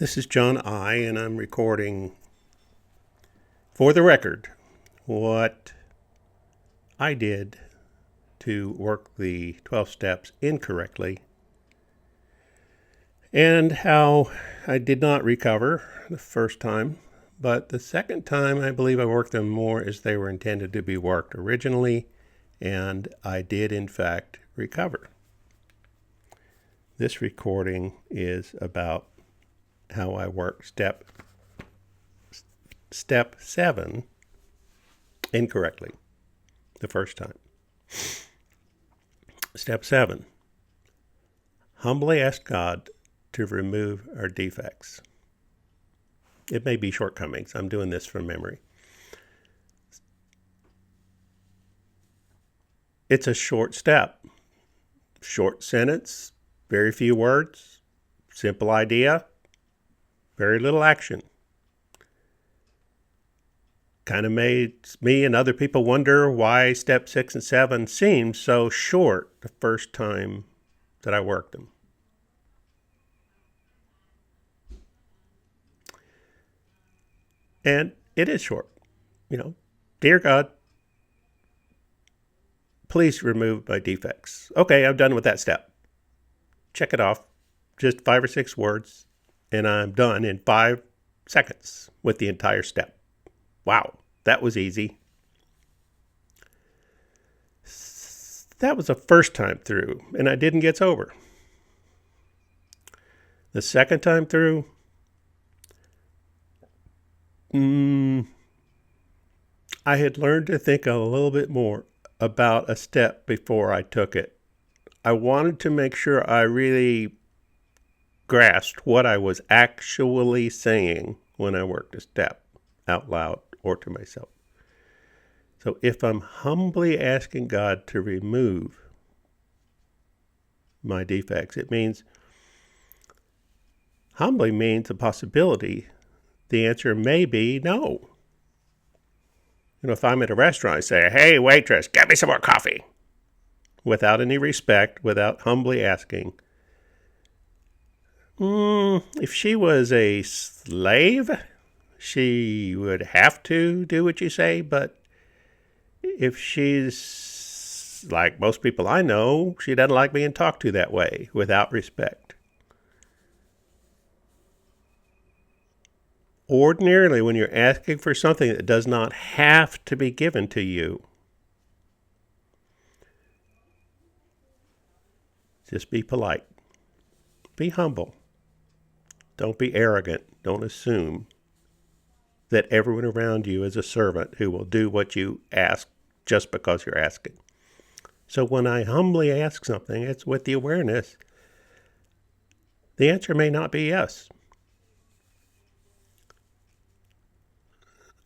This is John I, and I'm recording for the record what I did to work the 12 steps incorrectly and how I did not recover the first time, but the second time I believe I worked them more as they were intended to be worked originally, and I did in fact recover. This recording is about how I worked step 7 incorrectly the first time. Step 7. Humbly ask God to remove our defects. It may be shortcomings. I'm doing this from memory. It's a short step. Short sentence, very few words, simple idea, very little action. Kind of made me and other people wonder why step 6 and 7 seemed so short the first time that I worked them. And it is short. Dear God, please remove my defects. Okay, I'm done with that step. Check it off. Just 5 or 6 words, and I'm done in 5 seconds with the entire step. Wow, that was easy. That was the first time through, and I didn't get sober. The second time through, I had learned to think a little bit more about a step before I took it. I wanted to make sure I really grasped what I was actually saying when I worked a step out loud or to myself. So if I'm humbly asking God to remove my defects, it means humbly means a possibility. The answer may be no. If I'm at a restaurant, I say, "Hey, waitress, get me some more coffee." Without any respect, without humbly asking. If she was a slave, she would have to do what you say, but if she's like most people I know, she doesn't like being talked to that way, without respect. Ordinarily, when you're asking for something that does not have to be given to you, just be polite. Be humble. Don't be arrogant. Don't assume that everyone around you is a servant who will do what you ask just because you're asking. So when I humbly ask something, it's with the awareness. The answer may not be yes.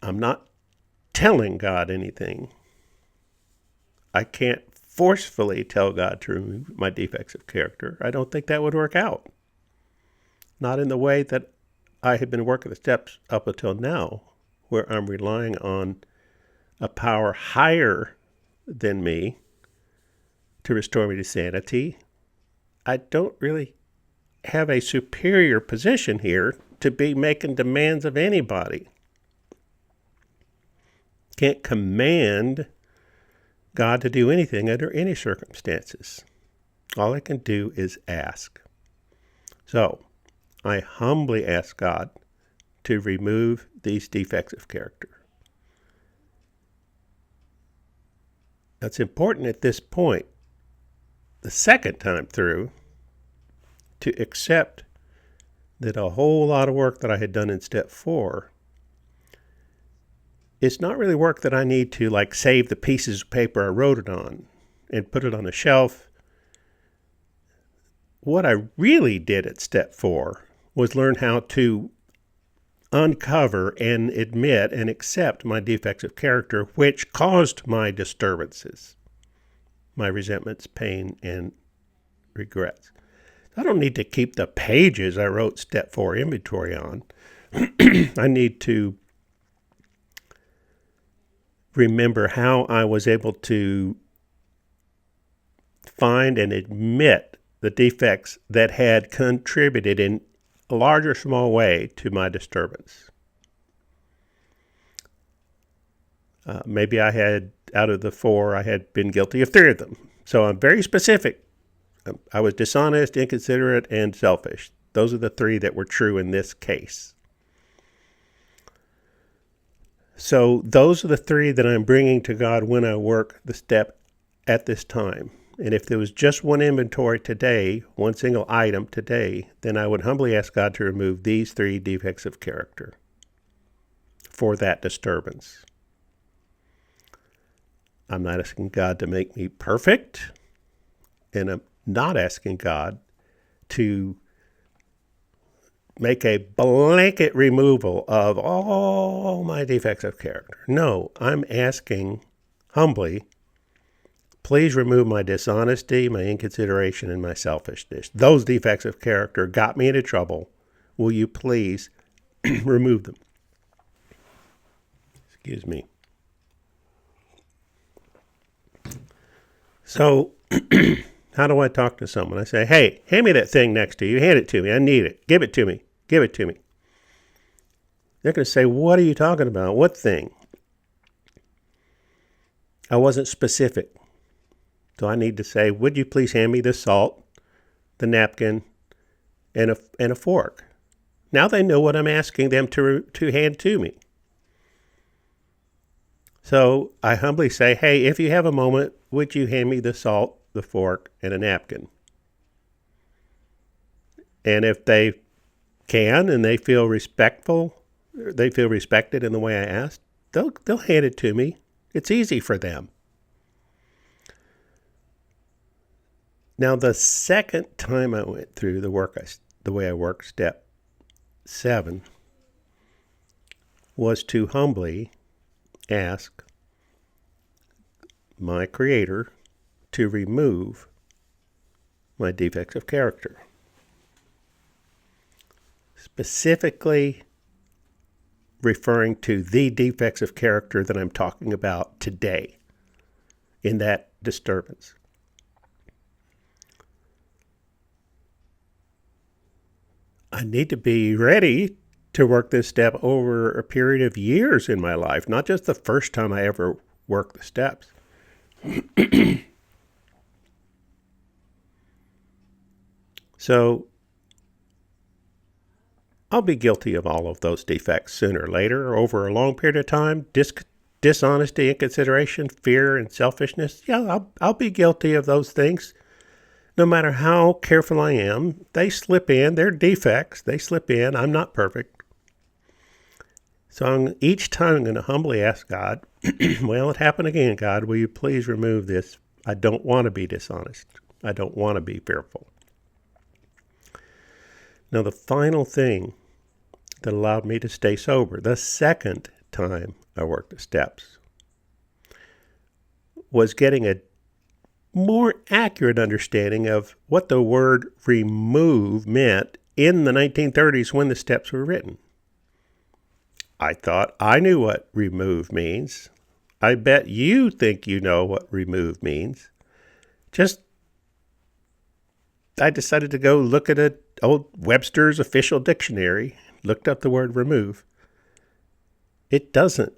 I'm not telling God anything. I can't forcefully tell God to remove my defects of character. I don't think that would work out. Not in the way that I had been working the steps up until now, where I'm relying on a power higher than me to restore me to sanity. I don't really have a superior position here to be making demands of anybody. Can't command God to do anything under any circumstances. All I can do is ask. So, I humbly ask God to remove these defects of character. That's important at this point, the second time through, to accept that a whole lot of work that I had done in step 4 is not really work that I need to save the pieces of paper I wrote it on and put it on a shelf. What I really did at step 4 was learn how to uncover and admit and accept my defects of character, which caused my disturbances, my resentments, pain, and regrets. I don't need to keep the pages I wrote step 4 inventory on. I need to remember how I was able to find and admit the defects that had contributed in a large or small way to my disturbance. Maybe I had, out of the 4, I had been guilty of 3 of them. So I'm very specific. I was dishonest, inconsiderate, and selfish. Those are the 3 that were true in this case. So those are the 3 that I'm bringing to God when I work the step at this time. And if there was just one inventory today, one single item today, then I would humbly ask God to remove these 3 defects of character for that disturbance. I'm not asking God to make me perfect, and I'm not asking God to make a blanket removal of all my defects of character. No, I'm asking humbly, please remove my dishonesty, my inconsideration, and my selfishness. Those defects of character got me into trouble. Will you please remove them? Excuse me. So, how do I talk to someone? I say, hey, hand me that thing next to you. Hand it to me. I need it. Give it to me. Give it to me. They're going to say, what are you talking about? What thing? I wasn't specific. So I need to say, would you please hand me the salt, the napkin, and a fork? Now they know what I'm asking them to hand to me. So I humbly say, hey, if you have a moment, would you hand me the salt, the fork, and a napkin? And if they can and they feel respectful, they feel respected in the way I asked, they'll hand it to me. It's easy for them. Now, the second time I went through the way I worked, step 7, was to humbly ask my Creator to remove my defects of character. Specifically referring to the defects of character that I'm talking about today in that disturbance. I need to be ready to work this step over a period of years in my life, not just the first time I ever work the steps. So I'll be guilty of all of those defects sooner or later, over a long period of time. Dishonesty, inconsideration, fear, and selfishness. Yeah, I'll be guilty of those things. No matter how careful I am, they slip in. They're defects. They slip in. I'm not perfect. So each time I'm going to humbly ask God, well, it happened again, God. Will you please remove this? I don't want to be dishonest. I don't want to be fearful. Now, the final thing that allowed me to stay sober, the second time I worked the steps, was getting a more accurate understanding of what the word remove meant in the 1930s when the steps were written. I thought I knew what remove means. I bet you think you know what remove means. I decided to go look at an old Webster's official dictionary, looked up the word remove. It doesn't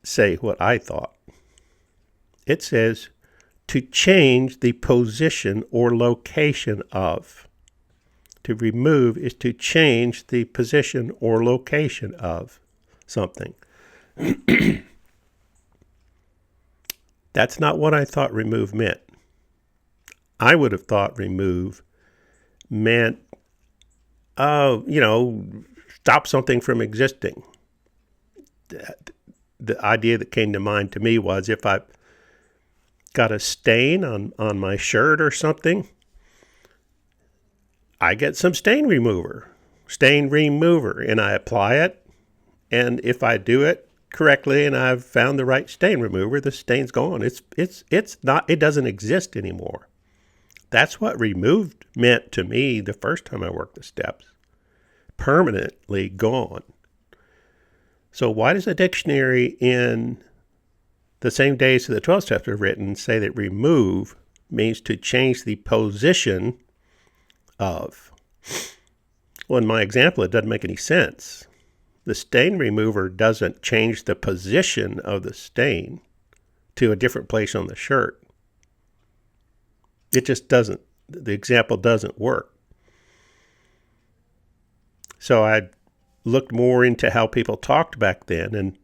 say what I thought. It says to change the position or location of. To remove is to change the position or location of something. That's not what I thought remove meant. I would have thought remove meant, stop something from existing. The idea that came to mind to me was if I got a stain on my shirt or something, I get some stain remover, and I apply it. And if I do it correctly and I've found the right stain remover, the stain's gone. It doesn't exist anymore. That's what removed meant to me the first time I worked the steps. Permanently gone. So why does a dictionary in the same days that the 12 steps were written say that remove means to change the position of? Well, in my example, it doesn't make any sense. The stain remover doesn't change the position of the stain to a different place on the shirt. It just doesn't. The example doesn't work. So I looked more into how people talked back then, and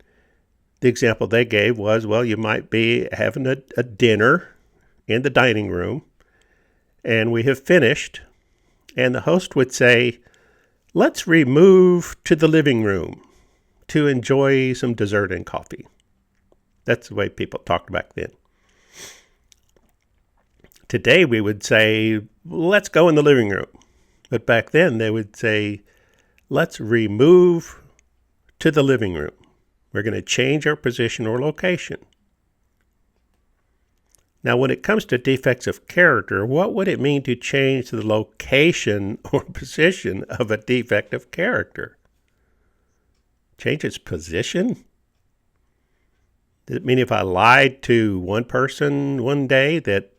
the example they gave was, well, you might be having a dinner in the dining room, and we have finished, and the host would say, let's remove to the living room to enjoy some dessert and coffee. That's the way people talked back then. Today we would say, let's go in the living room. But back then they would say, let's remove to the living room. We're going to change our position or location. Now, when it comes to defects of character, what would it mean to change the location or position of a defect of character? Change its position? Does it mean if I lied to one person one day that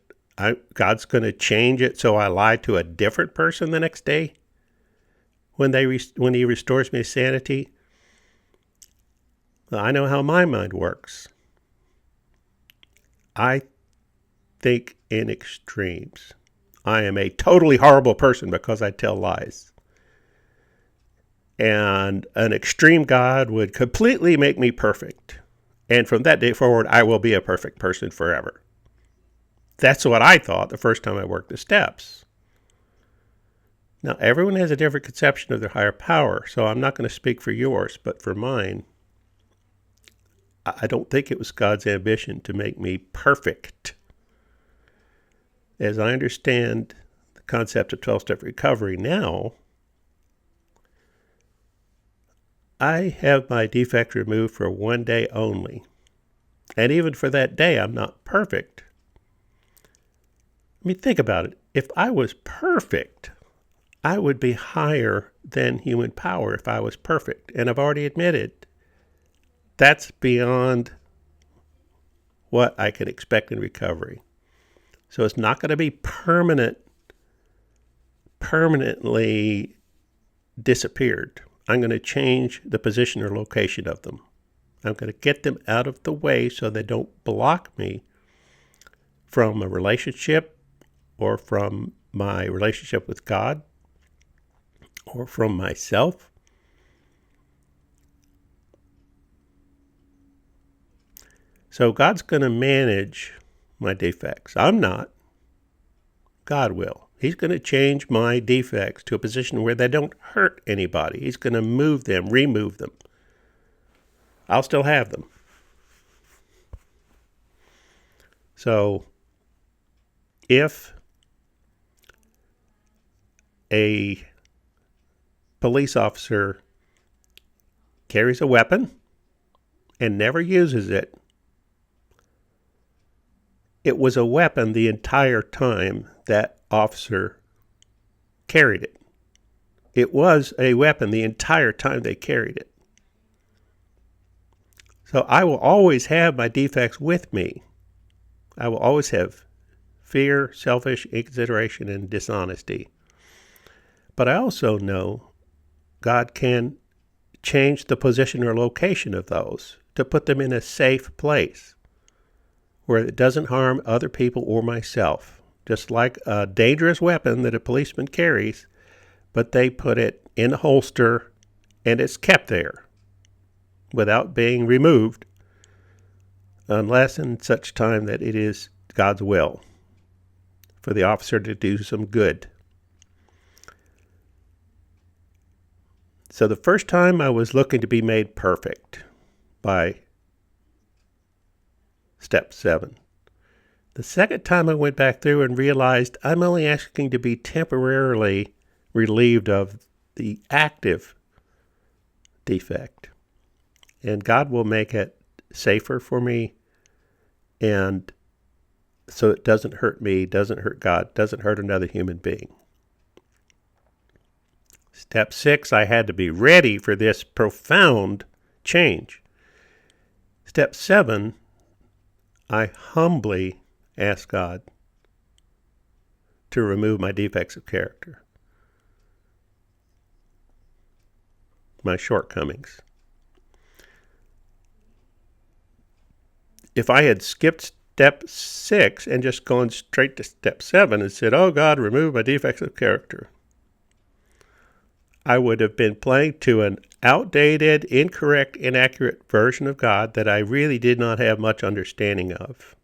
God's going to change it so I lie to a different person the next day when He restores me sanity? Well, I know how my mind works. I think in extremes. I am a totally horrible person because I tell lies. And an extreme God would completely make me perfect. And from that day forward, I will be a perfect person forever. That's what I thought the first time I worked the steps. Now, everyone has a different conception of their higher power, so I'm not going to speak for yours, but for mine, I don't think it was God's ambition to make me perfect. As I understand the concept of 12-step recovery now, I have my defect removed for one day only. And even for that day, I'm not perfect. I mean, think about it. If I was perfect, I would be higher than human power if I was perfect. And I've already admitted that's beyond what I could expect in recovery. So it's not going to be permanently disappeared. I'm going to change the position or location of them. I'm going to get them out of the way so they don't block me from a relationship or from my relationship with God or from myself. So God's going to manage my defects. I'm not. God will. He's going to change my defects to a position where they don't hurt anybody. He's going to move them, remove them. I'll still have them. So if a police officer carries a weapon and never uses it, it was a weapon the entire time that officer carried it. It was a weapon the entire time they carried it. So I will always have my defects with me. I will always have fear, selfish inconsideration, and dishonesty. But I also know God can change the position or location of those to put them in a safe place where it doesn't harm other people or myself. Just like a dangerous weapon that a policeman carries, but they put it in a holster and it's kept there without being removed unless and such time that it is God's will for the officer to do some good. So the first time I was looking to be made perfect by step 7. The second time I went back through and realized I'm only asking to be temporarily relieved of the active defect. And God will make it safer for me, and so it doesn't hurt me, doesn't hurt God, doesn't hurt another human being. Step 6, I had to be ready for this profound change. Step 7, I humbly ask God to remove my defects of character. my shortcomings. If I had skipped step 6 and just gone straight to step 7 and said, "Oh God, remove my defects of character," I would have been playing to an outdated, incorrect, inaccurate version of God that I really did not have much understanding of.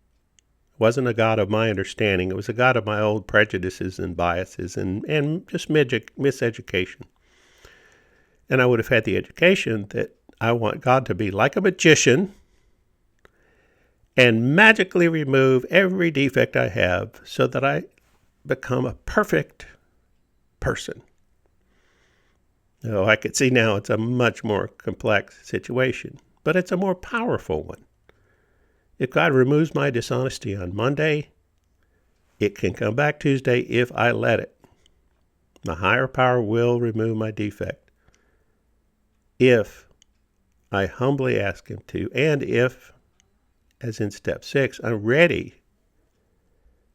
It wasn't a God of my understanding. It was a God of my old prejudices and biases and just miseducation. And I would have had the education that I want God to be like a magician and magically remove every defect I have so that I become a perfect person. I could see now it's a much more complex situation, but it's a more powerful one. If God removes my dishonesty on Monday, it can come back Tuesday if I let it. The higher power will remove my defect if I humbly ask him to, and if, as in step 6, I'm ready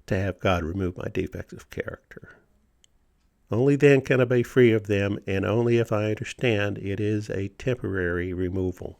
to have God remove my defects of character. Only then can I be free of them, and only if I understand it is a temporary removal.